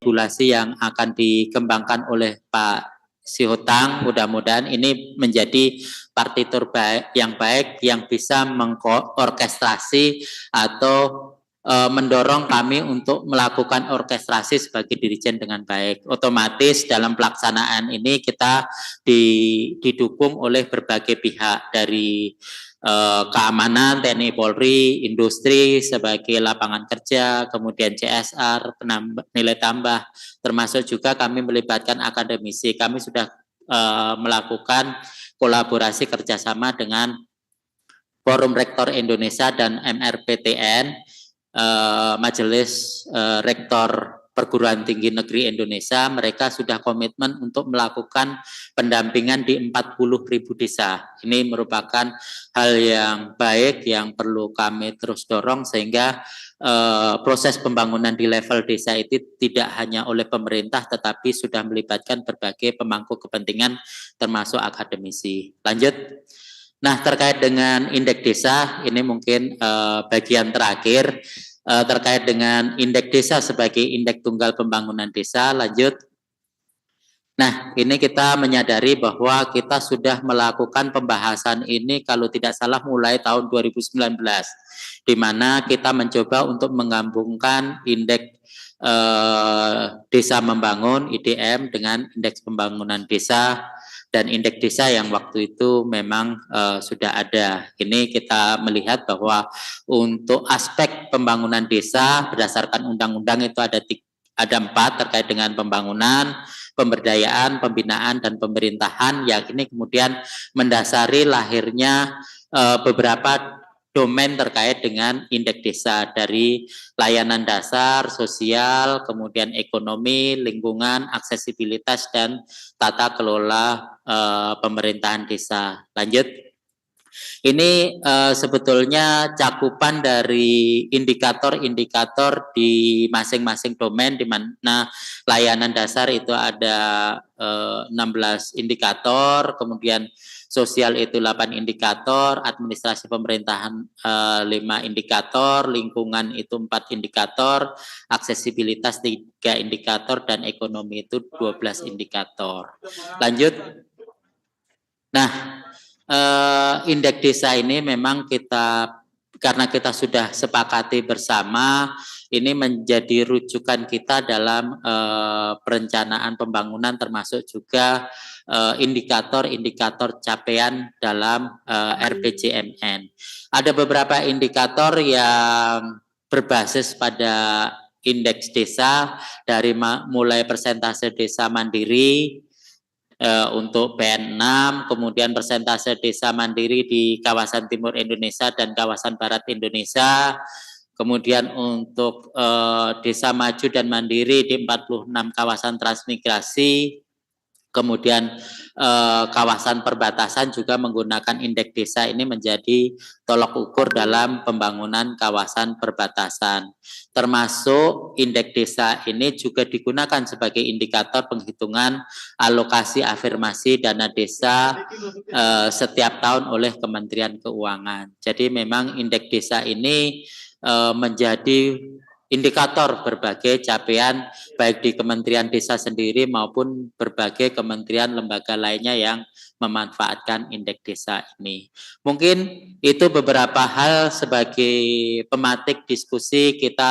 regulasi yang akan dikembangkan oleh Pak Sihotang. Mudah-mudahan ini menjadi partitur yang baik yang bisa mengorkestrasi atau mendorong kami untuk melakukan orkestrasi sebagai dirijen dengan baik. Otomatis dalam pelaksanaan ini kita didukung oleh berbagai pihak dari keamanan, TNI Polri, industri sebagai lapangan kerja, kemudian CSR, nilai tambah, termasuk juga kami melibatkan akademisi. Kami sudah melakukan kolaborasi kerjasama dengan Forum Rektor Indonesia dan MRPTN, Majelis Rektor Perguruan Tinggi Negeri Indonesia. Mereka sudah komitmen untuk melakukan pendampingan di 40.000 desa. Ini merupakan hal yang baik yang perlu kami terus dorong sehingga proses pembangunan di level desa itu tidak hanya oleh pemerintah tetapi sudah melibatkan berbagai pemangku kepentingan termasuk akademisi. Lanjut. Nah, terkait dengan indeks desa, ini mungkin bagian terakhir terkait dengan indeks desa sebagai indeks tunggal pembangunan desa. Lanjut. Nah, ini kita menyadari bahwa kita sudah melakukan pembahasan ini kalau tidak salah mulai tahun 2019, di mana kita mencoba untuk menggabungkan indeks desa membangun IDM dengan indeks pembangunan desa dan indeks desa yang waktu itu memang sudah ada. Ini kita melihat bahwa untuk aspek pembangunan desa berdasarkan undang-undang itu ada 4 terkait dengan pembangunan, pemberdayaan, pembinaan, dan pemerintahan, yang ini kemudian mendasari lahirnya beberapa domain terkait dengan indeks desa dari layanan dasar, sosial, kemudian ekonomi, lingkungan, aksesibilitas, dan tata kelola pemerintahan desa. Lanjut. Ini sebetulnya cakupan dari indikator-indikator di masing-masing domain, di mana layanan dasar itu ada 16 indikator, kemudian sosial itu 8 indikator, administrasi pemerintahan 5 indikator, lingkungan itu 4 indikator, aksesibilitas 3 indikator, dan ekonomi itu 12 indikator. Lanjut. Nah, indeks desa ini memang karena kita sudah sepakati bersama, ini menjadi rujukan kita dalam perencanaan pembangunan termasuk juga indikator-indikator capaian dalam RPJMN. Ada beberapa indikator yang berbasis pada indeks desa dari mulai persentase desa mandiri untuk PN6, kemudian persentase desa mandiri di kawasan timur Indonesia dan kawasan barat Indonesia, kemudian untuk desa maju dan mandiri di 46 kawasan transmigrasi, kemudian kawasan perbatasan juga menggunakan indeks desa ini menjadi tolok ukur dalam pembangunan kawasan perbatasan. Termasuk indeks desa ini juga digunakan sebagai indikator penghitungan alokasi afirmasi dana desa setiap tahun oleh Kementerian Keuangan. Jadi memang indeks desa ini menjadi indikator berbagai capaian baik di Kementerian Desa sendiri maupun berbagai kementerian lembaga lainnya yang memanfaatkan indeks desa ini. Mungkin itu beberapa hal sebagai pematik diskusi kita